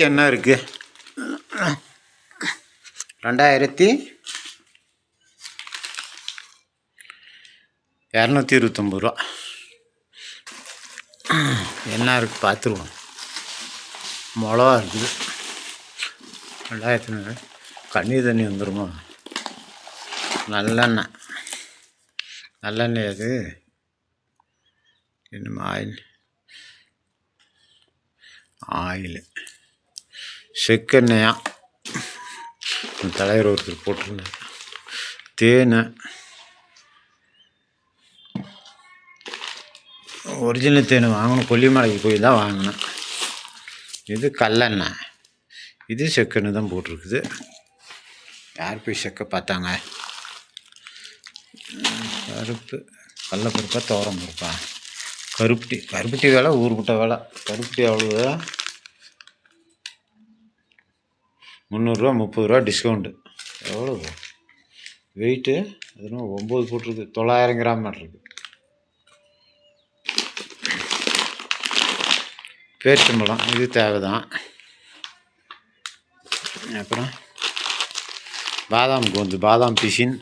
என்ன இருக்குது 2229 ரூபா. என்ன இருக்குது பார்த்துருவோம். மிளகா இருக்குது 2000 கண்ணீர் தண்ணி வந்துடுமா. நல்லெண்ணெய் அது என்னமா ஆயில் செக்கெண்ணெயா தலைவர் ஒருத்தர் போட்டிருந்தார். தேன் ஒரிஜினல் தேன் வாங்கணும், கொல்லிமலைக்கு போய் தான் வாங்கினேன். இது கல்லெண்ணெய், இது செக்கெண்ணெய் தான் போட்டிருக்குது. யார் போய் செக்க பார்த்தாங்க. கருப்பு கடலப்பருப்பா துவரம் பருப்பா, கருப்பட்டி வேலை ஊருக்கிட்ட வேலை. கருப்பட்டி அவ்வளோ 300 ரூபா 30 ரூபா டிஸ்கவுண்ட்டு. எவ்வளோ வெயிட்டு? அது 9 போட்டிருக்கு. 900 கிராம் இருக்குது. பேரிச்சம்பழம் இது தேவைதான். அப்புறம் பாதாம் பிசின்,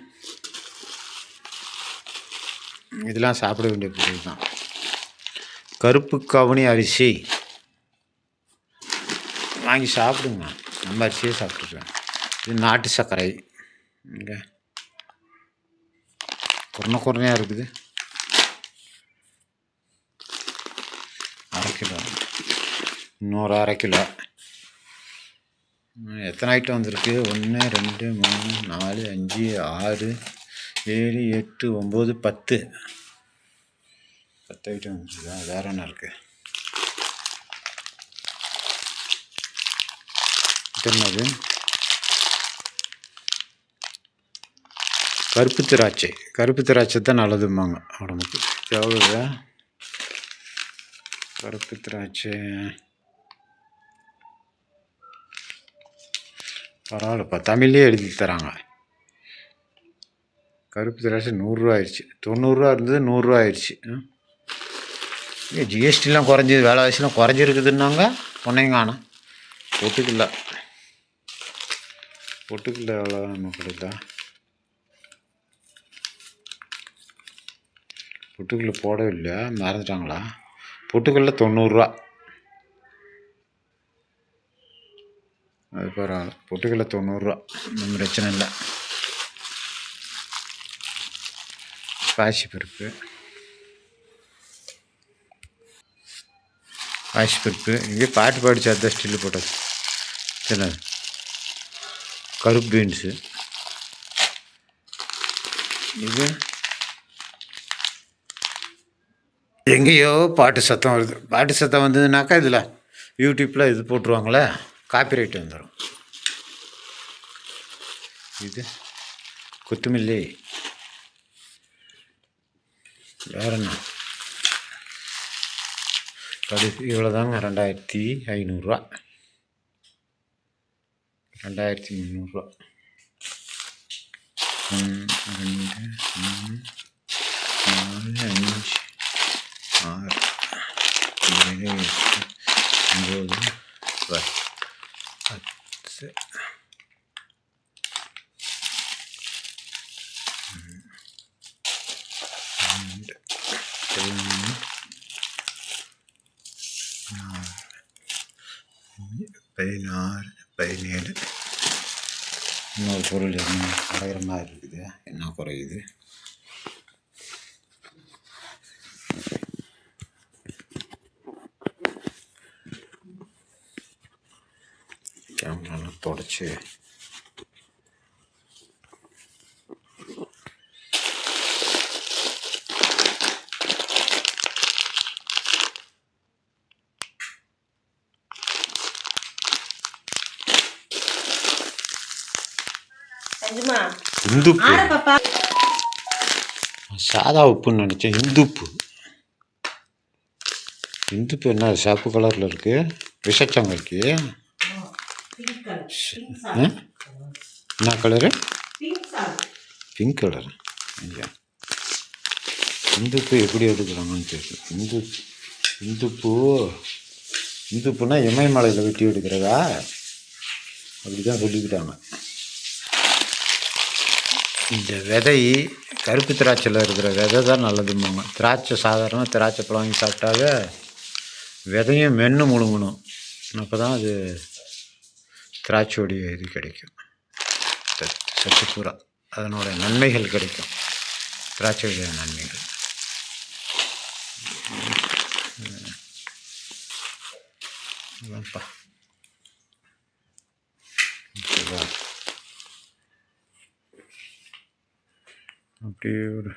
இதெல்லாம் சாப்பிட வேண்டிய பொருள் தான். கருப்பு கவுனி அரிசி வாங்கி சாப்பிடுங்க, நம்ம அரிசியே சாப்பிட்ருக்கேன். இது நாட்டு சர்க்கரை, இங்கே குறையாக இருக்குது. 1/2 கிலோ, இன்னொரு 1/2 கிலோ. எத்தனை ஐட்டம் வந்திருக்கு? 1 2 3 4 5 6 7 8 9 10 ஐட்டம் வந்துருக்குதா? வேற என்ன இருக்குது? என்னது? கருப்பு திராட்சை தான் நல்லதும்பாங்க உடம்புக்கு. எவ்வளோ கருப்பு திராட்சை? பரவாயில்லப்பா, தமிழ்லேயே எழுதி தராங்க. கருப்பு திராட்சை 100 ரூபா ஆயிடுச்சு. 90 ரூபா இருந்தது 100 ரூபா ஆயிடுச்சு. ஜிஎஸ்டிலாம் குறைஞ்சி, விலைவாசிலாம் குறைஞ்சிருக்குதுன்னாங்க. பொண்ணைங்கானா பொட்டுக்கல்ல எவ்வளோ நம்ம கொடுத்தா? பொட்டுக்கல்ல போடவே இல்லையா, மறந்துட்டாங்களா? பொட்டுக்கல்ல 90 ரூபா. அது பரவாயில்ல, பொட்டுக்கல்ல 90 ரூபா, ஒன்றும் பிரச்சனை இல்லை. பாசிப்பருப்பு இங்கே பாட்டு பாடிச்சு, அதுதான் ஸ்டில்லு போட்டது. சரி, கருப்பு பீன்ஸு. இது எங்கேயோ பாட்டு சத்தம் வருது. பாட்டு சத்தம் வந்ததுனாக்கா இதில் யூடியூப்பில் இது போட்டுருவாங்களே, காப்பிரைட் வந்துடும். இது கொத்தமல்லி. வேற என்ன? கடுகு இவ்வளோதாங்க. 2500 ரூபா, 2300 ரூபா. 1 2 3 4 5 6 7 8 9 10 16 17. இன்னொரு பொருள் குறையிற மாதிரி இருக்குது. என்ன குறையுது? கேமரா தொடச்சி இந்துப்பு, சாதா உப்புன்னு நினச்சேன். இந்துப்பு என்ன சிவப்பு கலரில் இருக்கு? விஷச்சங்கைக்கு என்ன கலரு? Pink colour. இந்துப்பு எப்படி எடுக்கிறாங்கன்னு தெரியல. இந்துப்பு இந்துப்புனா இமயமலையில் வெட்டி எடுக்கிறதா அப்படி தான் சொல்லிக்கிட்டாங்க. இந்த விதை கருப்பு திராட்சையில் இருக்கிற விதை தான் நல்லதும்பாங்க. திராட்சை சாதாரணமாக திராட்சை பழம் வாங்கி சாப்பிட்டாக விதையும் மென்று முழுங்கணும். அப்போ தான் அது திராட்சையோடைய இது கிடைக்கும், சத்து பூரா அதனோட நன்மைகள் கிடைக்கும், திராட்சையுடைய நன்மைகள். அதான்ப்பா. ஓகேவா? அப்படியே ஒரு